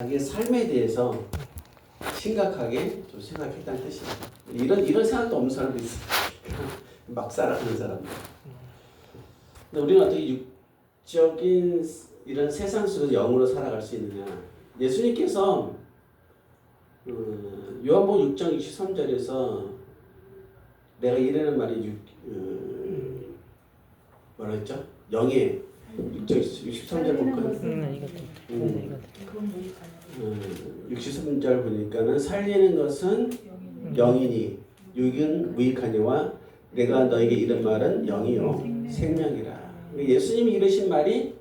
자기의 삶에 대해서 심각하게 좀 생각했다는 뜻이에요. 이런 생각도 없는 사람도 있어요. 막 살아가는 사람들. 근데 우리는 어떻게 육적인 이런 세상 속에서 영으로 살아갈 수 있느냐? 예수님께서 요한복음 6장 63절에서 내가 이르는 말이 뭐라 했죠? 영의 6장 63절 볼까요? 63절 보니까는 살리는 것은 영이니 육은 무익하니와 내가 너에게 이른 말은 영이요 생명이라. 예수님이 이르신 말이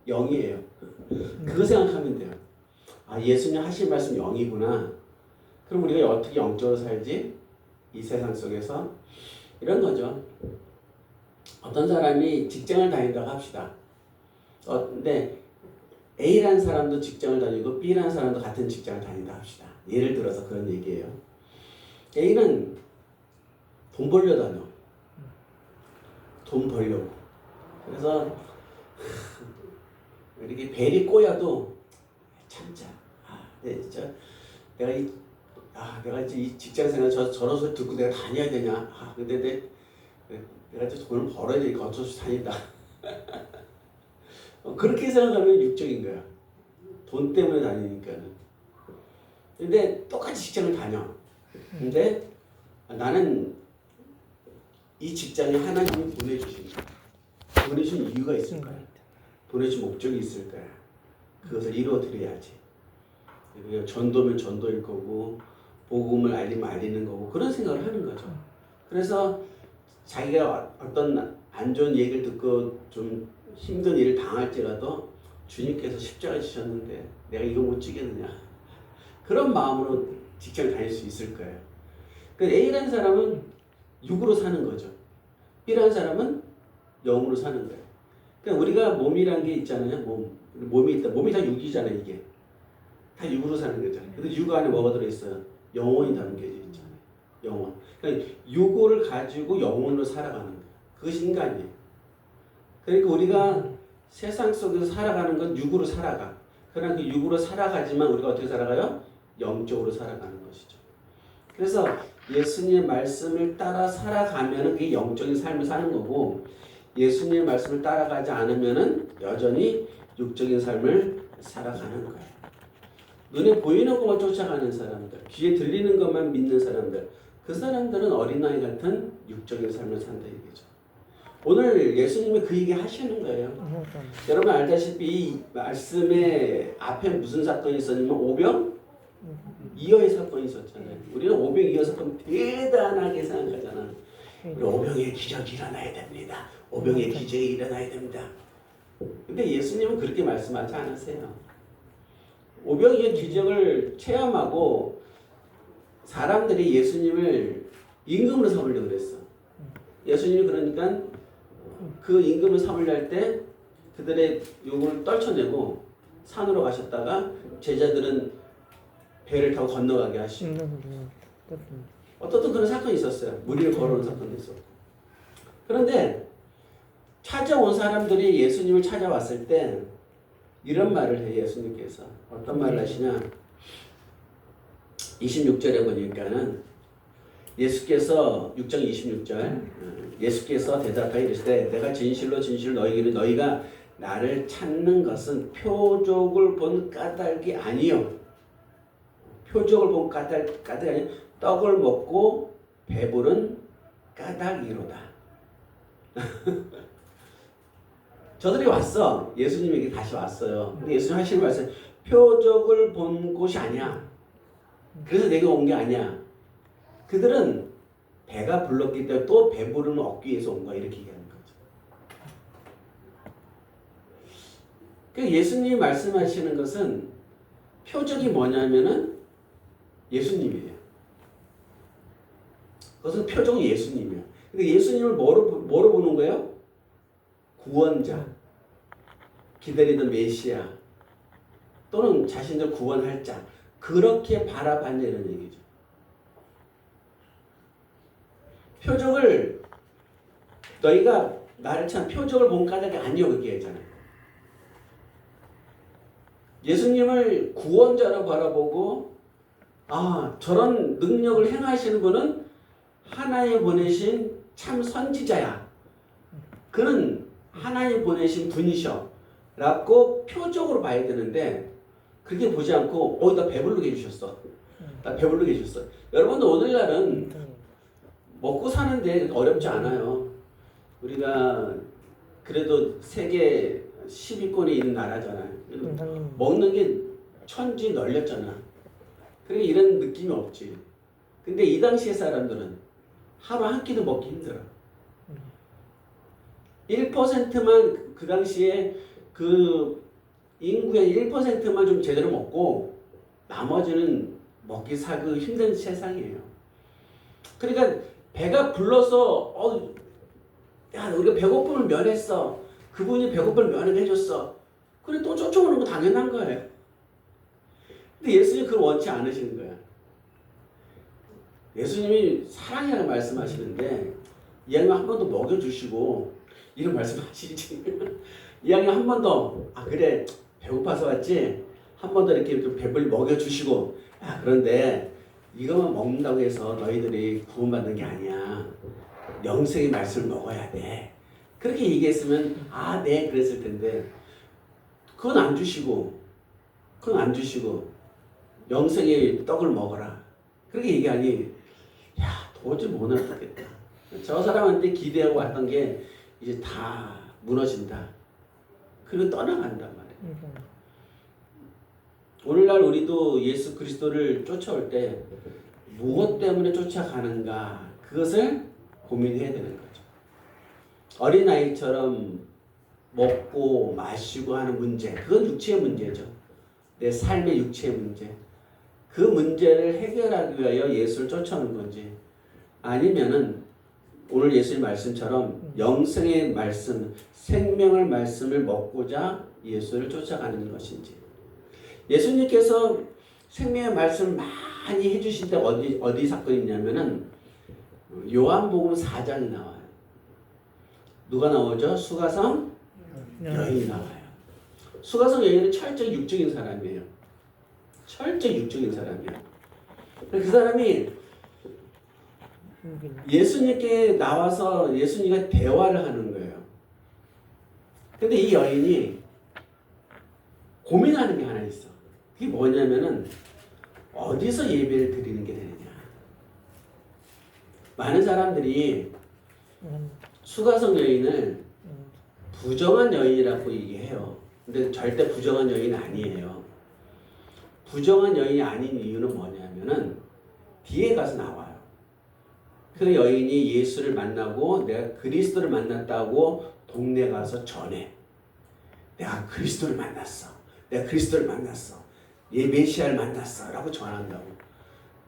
영이에요. 그거 생각하면 돼요. 아, 예수님 하신 말씀 영이구나. 그럼 우리가 어떻게 영적으로 살지? 이 세상 속에서 이런 거죠. 어떤 사람이 직장을 다닌다고 합시다. 근데 A라는 사람도 직장을 다니고 B라는 사람도 같은 직장을 다닌다 합시다. 예를 들어서 그런 얘기예요. A는 돈 벌려 다녀. 돈 벌려고. 그래서 이렇게 벨이 꼬여도 참자. 내가 이 직장 생활 저런 소리 듣고 내가 다녀야 되냐. 근데 내가 이제 돈을 벌어야 되니까 어쩔 수 다닌다. 그렇게 생각하면 육적인 거야. 돈 때문에 다니니까는. 근데 똑같이 직장을 다녀. 근데 나는 이 직장에 하나님이 보내주신 거야. 보내준 이유가 있을 거야. 보내준 목적이 있을 거야. 그것을 이루어드려야지. 전도면 전도일 거고 복음을 알리면 알리는 거고 그런 생각을 하는 거죠. 그래서 자기가 어떤 안 좋은 얘기를 듣고 좀 힘든 일을 당할지라도 주님께서 십자가 지셨는데 내가 이거 못 지겠느냐 그런 마음으로 직장을 다닐 수 있을 거예요. A라는 사람은 육으로 사는 거죠. B라는 사람은 영으로 사는 거예요. 그러니까 우리가 몸이란 게 있잖아요. 몸이 있다. 몸이 다 육이잖아요. 이게 다 육으로 사는 거잖아요. 근데 육 안에 뭐가 들어있어요? 영혼이 담겨져 있잖아요. 영혼. 그러니까 육을 가지고 영혼으로 살아가는 거예요. 그것이 인간이에요. 그러니까 우리가 세상 속에서 살아가는 건 육으로 살아가. 그러나 그 육으로 살아가지만 우리가 어떻게 살아가요? 영적으로 살아가는 것이죠. 그래서 예수님의 말씀을 따라 살아가면 그게 영적인 삶을 사는 거고 예수님의 말씀을 따라가지 않으면 여전히 육적인 삶을 살아가는 거예요. 눈에 보이는 것만 쫓아가는 사람들, 귀에 들리는 것만 믿는 사람들, 그 사람들은 어린아이 같은 육적인 삶을 산다 이거죠. 오늘 예수님이 그 얘기 하시는 거예요. 여러분 알다시피 이 말씀의 앞에 무슨 사건이 있었냐면 오병 이어의 사건이 있었잖아요. 우리는 오병 이어 사건 대단하게 생각하잖아. 우리 오병의 기적이 일어나야 됩니다. 오병의 기적이 일어나야 됩니다. 근데 예수님은 그렇게 말씀하지 않으세요. 오병이의 기적을 체험하고 사람들이 예수님을 임금으로 삼으려고 그랬어. 예수님이 그러니까 그 임금을 삼으려 할 때 그들의 요구를 떨쳐내고 산으로 가셨다가 제자들은 배를 타고 건너가게 하시고 어떤 그런 사건이 있었어요. 무리를 걸어온 사건이 있었고. 그런데 찾아온 사람들이 예수님을 찾아왔을 때 이런 말을 해요. 예수님께서 어떤 말을 하시냐 26절에 보니까는 예수께서 6장 26절 예수께서 대답하여 이르시되 내가 진실로 진실로 너희에게 이르노니 너희가 나를 찾는 것은 표적을 본 까닭이 아니요 표적을 본 까닭이 아니요 떡을 먹고 배부른 까닭이로다. 저들이 왔어. 예수님에게 다시 왔어요. 근데 예수님 하시는 말씀 표적을 본 곳이 아니야. 그래서 내가 온 게 아니야. 그들은 배가 불렀기 때문에 또 배부름을 얻기 위해서 온 거야. 이렇게 얘기하는 거죠. 그러니까 예수님이 말씀하시는 것은 표적이 뭐냐면은 예수님이에요. 그것은 표적은 예수님이에요. 근데 예수님을 뭐로 보는 거예요? 구원자, 기다리던 메시아, 또는 자신을 구원할 자, 그렇게 바라봤냐 이런 얘기죠. 표적을 너희가 나를 참 표적을 본 까닭이 아니요 그렇게 했잖아요. 예수님을 구원자로 바라보고 저런 능력을 행하시는 분은 하나님 보내신 참 선지자야. 그는 하나님 보내신 분이셔. 라고 표적으로 봐야 되는데 그렇게 보지 않고 나 배부르게 해주셨어. 나 배부르게 해주셨어. 여러분들 오늘날은 먹고 사는데 어렵지 않아요. 우리가 그래도 세계 10위권에 있는 나라잖아요. 먹는 게 천지 널렸잖아. 그러니까 이런 느낌이 없지. 근데 이 당시의 사람들은 하루 한 끼도 먹기 힘들어. 1%만 그 당시에 그 인구의 1%만 좀 제대로 먹고 나머지는 먹기 사기 힘든 세상이에요. 그러니까 배가 불러서 우리가 배고픔을 면했어. 그분이 배고픔을 면해줬어. 그래 또 쫓아오는 거 당연한 거예요. 근데 예수님이 그걸 원치 않으시는 거야. 예수님이 사랑이라고 말씀하시는데 이왕이면 한 번 더 먹여주시고 이런 말씀하시지. 이왕이면 한 번 더 그래 배고파서 왔지. 한 번 더 이렇게 배불리 먹여주시고 그런데 이것만 먹는다고 해서 너희들이 구원받는 게 아니야. 영생의 말씀을 먹어야 돼. 그렇게 얘기했으면 네 그랬을 텐데 그건 안 주시고 영생의 떡을 먹어라. 그렇게 얘기하니 도저히 못 알아듣겠다. 저 사람한테 기대하고 왔던 게 이제 다 무너진다. 그리고 떠나간단 말이에요. 오늘날 우리도 예수 그리스도를 쫓아올 때 무엇 때문에 쫓아가는가 그것을 고민해야 되는 거죠. 어린아이처럼 먹고 마시고 하는 문제, 그건 육체의 문제죠. 내 삶의 육체의 문제. 그 문제를 해결하기 위하여 예수를 쫓아오는 건지 아니면은 오늘 예수의 말씀처럼 영생의 말씀, 생명의 말씀을 먹고자 예수를 쫓아가는 것인지. 예수님께서 생명의 말씀을 많이 해주실 때 어디 사건이 있냐면은 요한복음 4장이 나와요. 누가 나오죠? 수가성 여인이 나와요. 수가성 여인은 철저히 육적인 사람이에요. 철저히 육적인 사람이에요. 그 사람이 예수님께 나와서 예수님과 대화를 하는 거예요. 근데 이 여인이 고민하는 게 하나 있어. 그게 뭐냐면은 어디서 예배를 드리는 게 되느냐. 많은 사람들이 수가성 여인을 부정한 여인이라고 얘기해요. 근데 절대 부정한 여인은 아니에요. 부정한 여인이 아닌 이유는 뭐냐면은 뒤에 가서 나와요. 그 여인이 예수를 만나고 내가 그리스도를 만났다고 동네 가서 전해. 내가 그리스도를 만났어. 내가 그리스도를 만났어. 얘 메시아를 만났어. 라고 전한다고.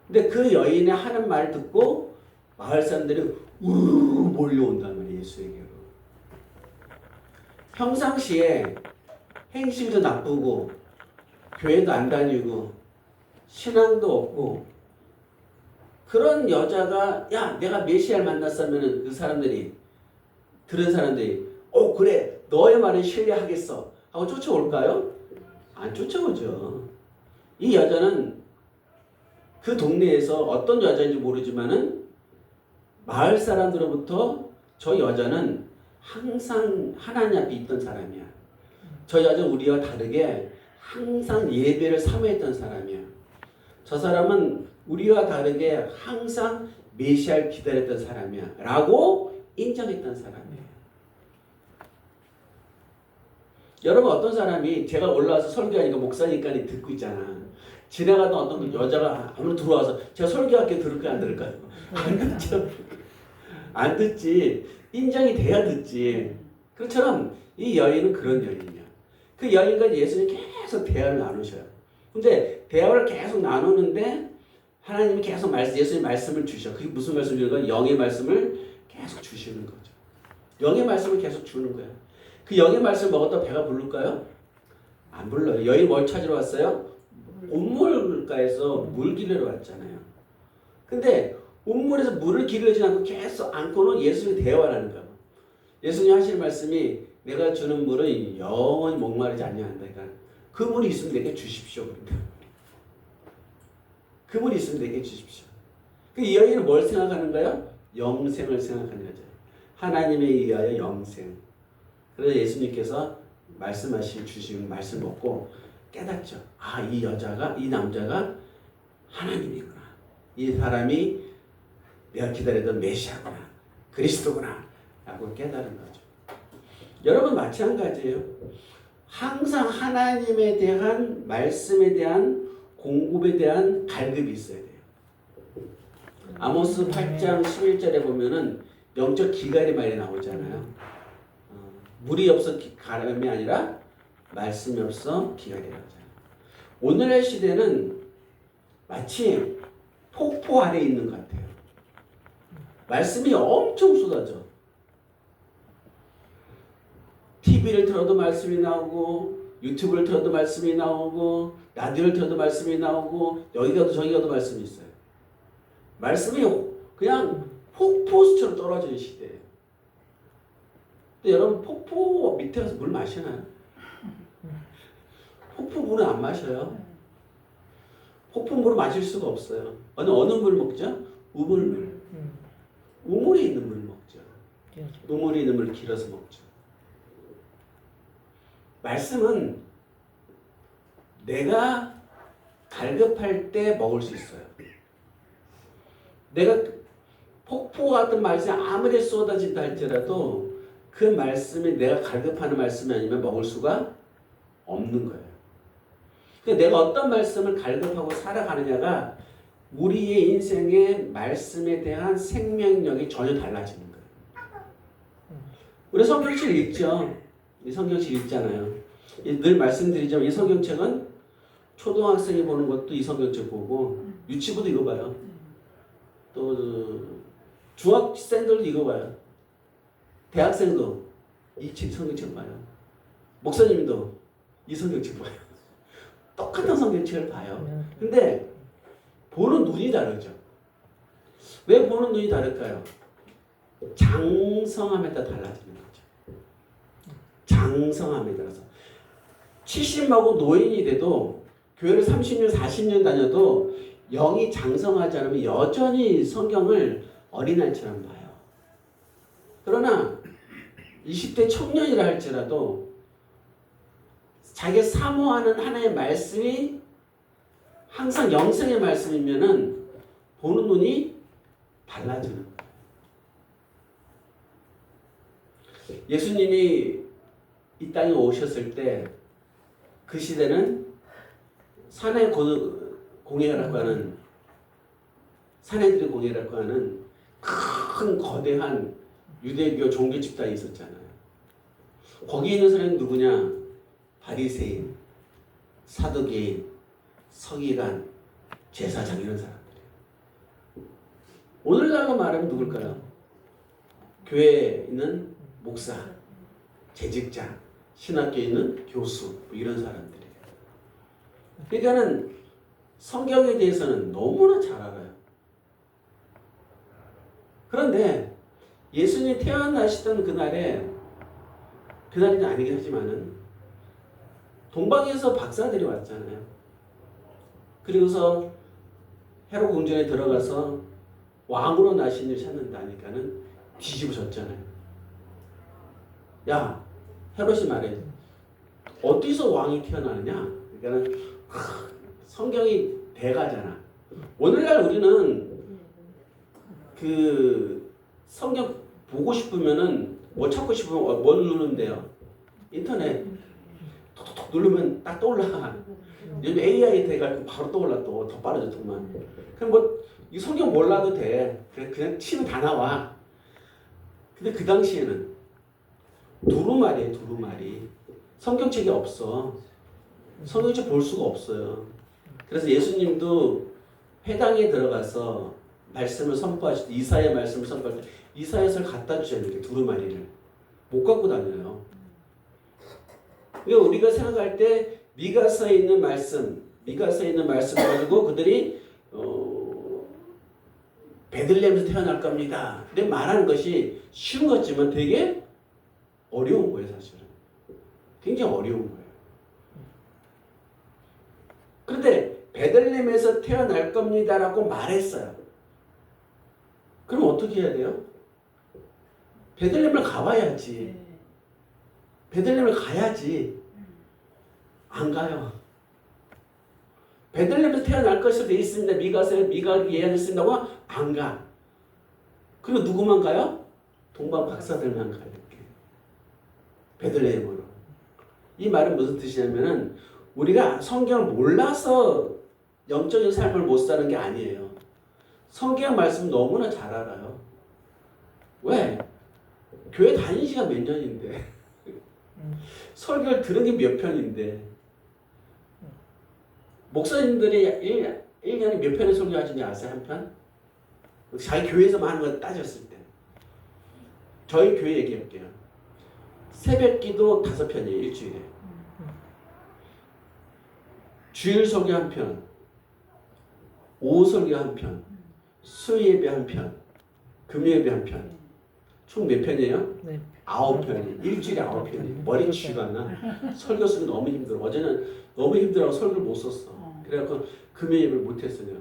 근데 그 여인의 하는 말 듣고 마을 사람들이 우르르 몰려온단 말이에요. 예수에게로. 평상시에 행실도 나쁘고 교회도 안 다니고 신앙도 없고 그런 여자가 내가 메시아를 만났으면 그 사람들이 들은 사람들이 그래 너의 말에 신뢰하겠어 하고 쫓아올까요? 안 쫓아오죠. 이 여자는 그 동네에서 어떤 여자인지 모르지만은 마을 사람들로부터 저 여자는 항상 하나님 앞에 있던 사람이야. 저 여자는 우리와 다르게 항상 예배를 사모했던 사람이야. 저 사람은 우리와 다르게 항상 메시아를 기다렸던 사람이야 라고 인정했던 사람이에요. 여러분 어떤 사람이 제가 올라와서 설교하니까 목사니까 듣고 있잖아. 지나가던 어떤 여자가 아무리 들어와서 제가 설교할게 들을까요 안 들을까요? 안 듣죠. 안 듣지. 인정이 돼야 듣지. 그것처럼 이 여인은 그런 여인이야. 그 여인과 예수님이 계속 대화를 나누셔요. 근데 대화를 계속 나누는데 하나님이 계속 예수님 말씀을 주셔. 그게 무슨 말씀이냐면 영의 말씀을 계속 주시는 거죠. 영의 말씀을 계속 주는 거야. 그 영의 말씀을 먹었다 배가 부를까요? 안 불러요. 여인 뭘 찾으러 왔어요? 온물가에서 물 기르러 왔잖아요. 근데 온물에서 물을 기르지 않고 계속 안고는 예수님이 대화를 하는 거야. 예수님 하시는 말씀이 내가 주는 물은 영원히 목마르지 않냐 한다. 그러니까 그 물이 있으면 내게 주십시오. 그 물이 있으면 내게 주십시오. 이 여인은 뭘 생각하는가요? 영생을 생각하는 거죠. 하나님에 의하여 영생. 그래서 예수님께서 말씀하신 주신 말씀 먹고 깨닫죠. 아, 이 여자가, 이 남자가 하나님이구나. 이 사람이 내가 기다리던 메시아구나. 그리스도구나. 라고 깨달은 거죠. 여러분 마찬가지예요. 항상 하나님에 대한 말씀에 대한 공급에 대한 갈급이 있어야 돼요. 아모스 8장 11절에 보면은 영적 기갈이 많이 나오잖아요. 물이 없어 가람이 아니라 말씀이 없어 기갈이라고 하잖아요. 오늘의 시대는 마치 폭포 아래에 있는 것 같아요. 말씀이 엄청 쏟아져. TV를 틀어도 말씀이 나오고, 유튜브를 틀어도 말씀이 나오고, 라디오를 틀어도 말씀이 나오고, 여기 가도 저기 가도 말씀이 있어요. 말씀이 그냥 폭포수처럼 떨어지는 시대예요. 근데 여러분 폭포 밑에 가서 물 마시나요? 폭포 물은 안 마셔요. 폭포 물을 마실 수가 없어요. 어느 물 먹죠? 우물물. 우물에 있는 물 먹죠. 우물에 있는 물 길어서 먹죠. 말씀은 내가 갈급할 때 먹을 수 있어요. 내가 폭포 같은 말씀이 아무리 쏟아진다 할지라도 그 말씀이 내가 갈급하는 말씀이 아니면 먹을 수가 없는 거예요. 그러니까 내가 어떤 말씀을 갈급하고 살아가느냐가 우리의 인생의 말씀에 대한 생명력이 전혀 달라지는 거예요. 우리 성경책 읽죠. 이 성경책 읽잖아요. 늘 말씀드리지만 이 성경책은 초등학생이 보는 것도 이 성경책 보고 유치부도 읽어봐요. 또 중학생들도 읽어봐요. 대학생도 이 성경책 봐요. 목사님도 이 성경책 봐요. 똑같은 성경책을 봐요. 근데 보는 눈이 다르죠. 왜 보는 눈이 다를까요? 장성함에 따라 달라지는 거죠. 장성함에 따라서 70하고 노인이 돼도 교회를 30년, 40년 다녀도 영이 장성하지 않으면 여전히 성경을 어린아이처럼 봐요. 그러나 20대 청년이라 할지라도 자기가 사모하는 하나님의 말씀이 항상 영생의 말씀이면은 보는 눈이 달라지는 거예요. 예수님이 이 땅에 오셨을 때 그 시대는 산의 공예라고 하는 사내들의 공예라고 하는 큰 거대한 유대교 종교 집단이 있었잖아요. 거기 있는 사람이 누구냐? 바리새인, 사두개인, 서기관, 제사장 이런 사람들이에요. 오늘날로 말하면 누굴까요? 교회에 있는 목사, 재직자, 신학교에 있는 교수 뭐 이런 사람들이에요. 그러니까는 성경에 대해서는 너무나 잘 알아요. 그런데 예수님이 태어나시던 그날은 아니긴 하지만은 동방에서 박사들이 왔잖아요. 그리고서 헤롯 궁전에 들어가서 왕으로 나신 일 찾는다니까는 뒤집어졌잖아요. 야, 헤롯이 말해. 어디서 왕이 태어나느냐? 그러니까는 성경이 대가잖아. 오늘날 우리는 그 성경 보고 싶으면은 뭐 찾고 싶으면 뭘 누르는데요? 인터넷 톡톡톡 누르면 딱 떠올라. 요즘 AI 돼가지고 바로 떠올라. 또 더 빠르죠 정말. 그럼 뭐 이 성경 몰라도 돼. 그냥 치면 다 나와. 근데 그 당시에는 두루마리예요. 두루마리. 성경책이 없어. 성경책 볼 수가 없어요. 그래서 예수님도 회당에 들어가서 말씀을 선포하실 때 이사야 말씀을 선포할 때 이사야서를 갖다 주셔야 돼요. 두루마리를. 못 갖고 다녀요. 그러니까 우리가 생각할 때 미가서에 있는 말씀을 가지고 그들이 베들레헴에서 태어날 겁니다. 근데 말하는 것이 쉬운 것 같지만 되게 어려운 거예요. 사실은. 굉장히 어려운 거예요. 그런데 베들레헴에서 태어날 겁니다라고 말했어요. 그럼 어떻게 해야 돼요? 베들레헴을 가봐야지. 베들레헴을 가야지. 안 가요. 베들레헴에서 태어날 것으로 돼 있습니다. 미가가 예언을 쓴다고 안 가. 그리고 누구만 가요? 동방 박사들만 가요. 이렇게. 베들레헴으로. 이 말은 무슨 뜻이냐면은 우리가 성경을 몰라서 영적인 삶을 못 사는 게 아니에요. 성경 말씀 너무나 잘 알아요. 왜? 교회 다닌 지가 몇 년인데 설교를 들은 게 몇 편인데 목사님들이 1년에 몇 편의 설교하시는지 아세요? 한 편? 자기 교회에서만 하는 거 따졌을 때 저희 교회 얘기할게요. 새벽기도 5편이에요. 일주일에. 주일 설교 한 편, 오후 설교 한 편, 수요예배 한 편, 금요예배 한 편. 총 몇 편이에요? 네. 9편이. 일주일에 9편이. 머리 쥐가 안 나. 설교 쓰기 너무 힘들어. 어제는 너무 힘들어서 설교를 못 썼어. 그래갖고 금요예배를 못 했어요.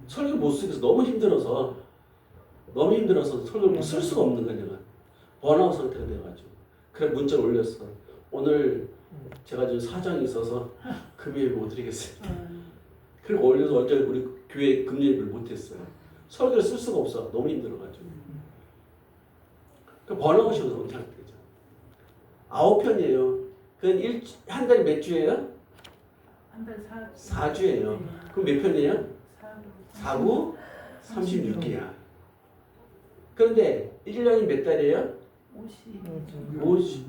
설교를 못 쓰겠어. 너무 힘들어서 설교를 못 쓸 수가 없는 거야 내가. 번아웃 상태가 돼가지고. 그래 문자를 올렸어. 오늘 제가 좀 사정이 있어서 금요예배 못 드리겠습니다. 그리고 올려서 어제 우리 교회 금요예배를 못 했어요. 설교를 쓸 수가 없어. 너무 힘들어가지고. 그 번아웃이 온 상태죠. 9편이에요. 그건 한 달에 몇 주예요? 한 달에 4주예요. 그럼 몇 편이에요? 4구 36개야. 그런데 1년이 몇 달이에요? 50.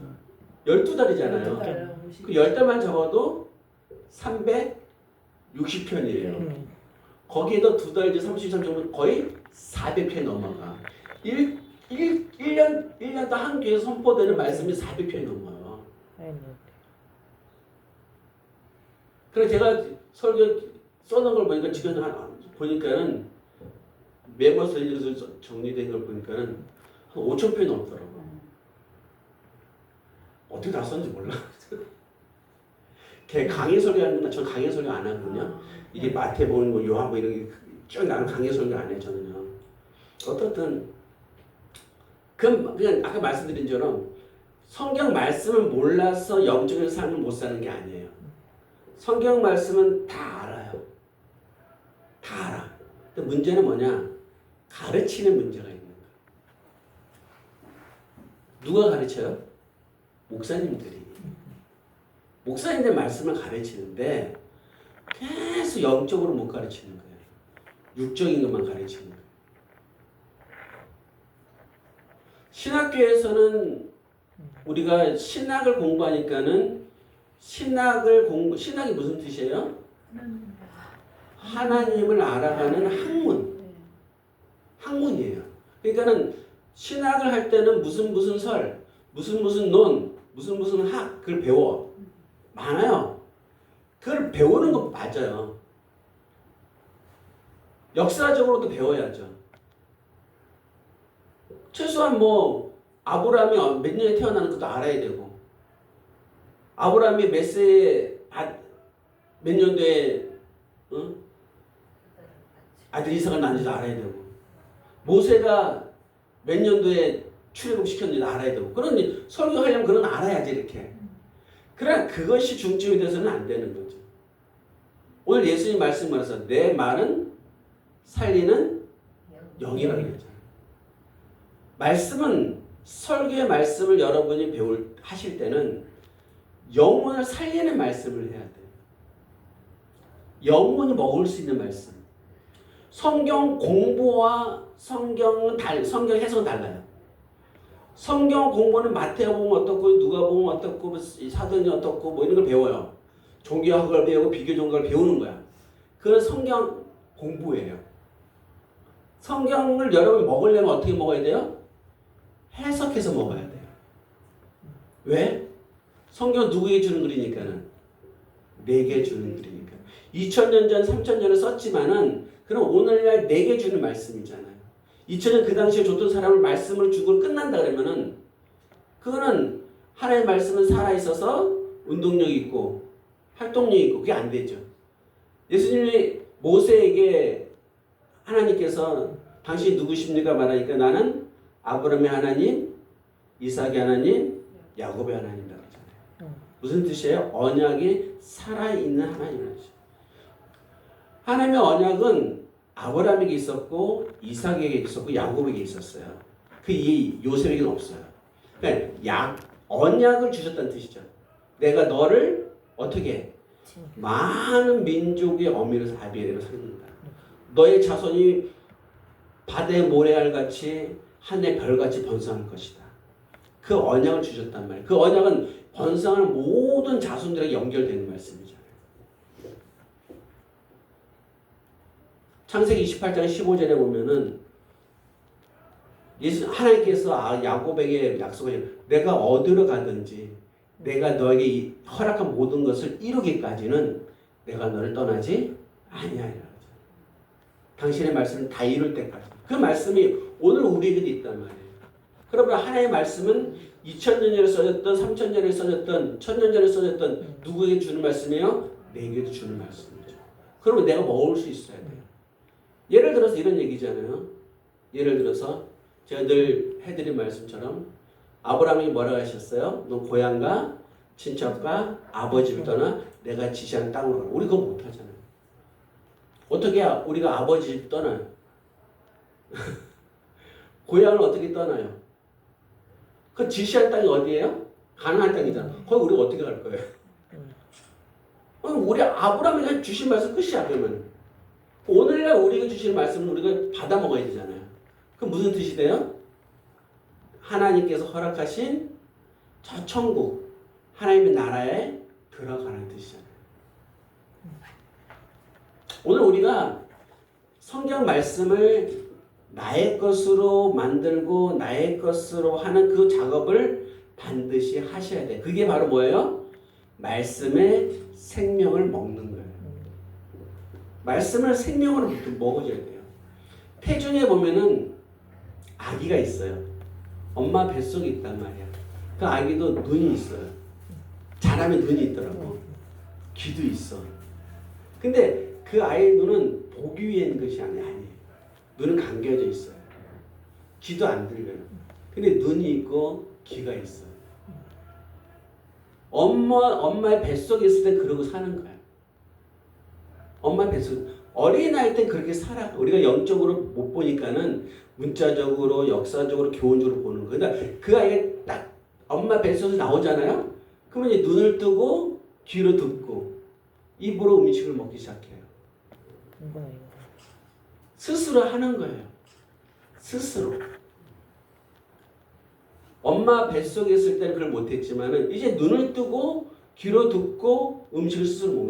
12달이잖아요. 그 10달만 접어도 360편이에요. 거기에도 2달 이제 33 정도 거의 400편 넘어가. 1년도 한 교회 선포되는 말씀이 400편이 넘어요. 그래서 제가 설교 써놓은 걸 보니까 지금 보니까는 메모 설교에서 정리된 걸 보니까는 한 5,000편이 넘더라고. 어떻게 다 썼는지 몰라. 걔 강의 설교하는 건 전 강의 설교 안 하거든요. 이게 마태복음, 뭐 요한복음 이런 게 쭉 나는 강의 설교 안 해요 저는요. 어떻든 그냥 아까 말씀드린 처럼 성경 말씀을 몰라서 영적인 삶을 못 사는 게 아니에요. 성경 말씀은 다 알아요. 다 알아. 근데 문제는 뭐냐? 가르치는 문제가 있는 거야. 누가 가르쳐요? 목사님들이. 목사님들 말씀을 가르치는데 계속 영적으로 못 가르치는 거예요. 육적인 것만 가르치는 거예요. 신학교에서는 우리가 신학을 공부하니까는 신학이 무슨 뜻이에요? 하나님을 알아가는 학문이에요. 그러니까는 신학을 할 때는 무슨 설, 무슨 논, 무슨 학 그걸 배워. 많아요. 그걸 배우는 거 맞아요. 역사적으로도 배워야죠. 최소한 뭐 아브라함이 몇 년에 태어나는 것도 알아야 되고 아브라함이 몇 세에 몇 년도에 아들 이삭을 낳는지도 알아야 되고 모세가 몇 년도에 출애굽 시켰는지도 알아야 되고 그러니 설교하려면 그런 거 알아야지 이렇게. 그러나 그것이 중점이 돼서는 안 되는 거죠. 오늘 예수님 말씀하셔서 내 말은 살리는 영이라고 했잖아요. 말씀은 설교의 말씀을 여러분이 하실 때는 영혼을 살리는 말씀을 해야 돼요. 영혼이 먹을 수 있는 말씀. 성경 공부와 성경 해석은 달라요. 성경 공부는 마태복음 어떻고 누가복음 어떻고 사도행전 어떻고 뭐 이런 걸 배워요. 종교학을 배우고 비교 종교를 배우는 거야. 그건 성경 공부예요. 성경을 여러분이 먹으려면 어떻게 먹어야 돼요? 해석해서 먹어야 돼요. 왜? 성경 누구에게 주는 글이니까는 내게 주는 글이니까. 2000년 전, 3000년을 썼지만은 그럼 오늘날 내게 주는 말씀이잖아요. 2000년 그 당시에 줬던 사람을 말씀을 주고 끝난다 그러면은 그거는 하나님의 말씀은 살아있어서 운동력이 있고 활동력이 있고 그게 안 되죠. 예수님이 모세에게 하나님께서 당신이 누구십니까 말하니까 나는 아브라함의 하나님, 이삭의 하나님, 야곱의 하나님이라고 하잖아요. 무슨 뜻이에요? 언약이 살아있는 하나님이라는 뜻이에요. 하나님의 언약은 아브라함에게 있었고 이삭에게 있었고 야곱에게 있었어요. 그 이 요셉에게는 없어요. 그러니까 언약을 주셨다는 뜻이죠. 내가 너를 어떻게 해? 많은 민족의 어미로 아비에로 삼는다. 너의 자손이 바다의 모래알같이 하늘의 별같이 번성할 것이다. 그 언약을 주셨단 말이에요. 그 언약은 번성하는 모든 자손들에게 연결되는 말씀이잖아요. 창세기 28장 15절에 보면은 하나님께서 야곱에게 약속을 내가 어디로 가든지 내가 너에게 허락한 모든 것을 이루기까지는 내가 너를 떠나지 아니하리라. 당신의 말씀을 다 이룰 때까지. 그 말씀이 오늘 우리에게도 있단 말이에요. 그러면 하나님의 말씀은 2000년 전에 써졌던 3000년 전에 써졌던 1000년 전에 써졌던 누구에게 주는 말씀이에요? 내게도 주는 말씀이죠. 그러면 내가 먹을 수 있어야 돼요. 예를 들어서 이런 얘기잖아요. 예를 들어서 제가 늘 해드린 말씀처럼 아브라함이 뭐라고 하셨어요? 너 고향과 친척과 아버지를 떠나 내가 지시한 땅으로 가라. 우리 그거 못하잖아요. 어떻게 우리가 아버지 집 떠나요? 고향을 어떻게 떠나요? 그 지시한 땅이 어디예요? 가나안 땅이잖아. 거기 우리가 어떻게 갈 거예요? 우리 아브라함이 주신 말씀 끝이야. 그러면 오늘날 우리가 주신 말씀은 우리가 받아 먹어야 되잖아요. 그럼 무슨 뜻이 돼요? 하나님께서 허락하신 저 천국, 하나님의 나라에 들어가는 뜻이잖아요. 오늘 우리가 성경 말씀을 나의 것으로 만들고 나의 것으로 하는 그 작업을 반드시 하셔야 돼요. 그게 바로 뭐예요? 말씀의 생명을 먹는 거예요. 말씀을 생명으로 먹어줘야 돼요. 태중에 보면은 아기가 있어요. 엄마 뱃속에 있단 말이야. 그 아기도 눈이 있어요. 자라면 눈이 있더라고. 귀도 있어. 근데 그 아이의 눈은 보기 위해 있는 것이 아니에요. 눈은 감겨져 있어요. 귀도 안 들려요. 근데 눈이 있고 귀가 있어요. 엄마의 뱃속에 있을 때 그러고 사는 거야. 엄마 뱃속. 어린아이 땐 그렇게 살아. 우리가 영적으로 못 보니까는 문자적으로, 역사적으로, 교훈적으로 보는 거야. 그러니까 그 아이가 딱 엄마 뱃속에서 나오잖아요. 그러면 이제 눈을 뜨고 귀로 듣고 입으로 음식을 먹기 시작해요. 스스로 하는 거예요. 스스로. 엄마 뱃속에 있을 때는 그걸 못했지만은 이제 눈을 뜨고 귀로 듣고 음식을 스스로 먹는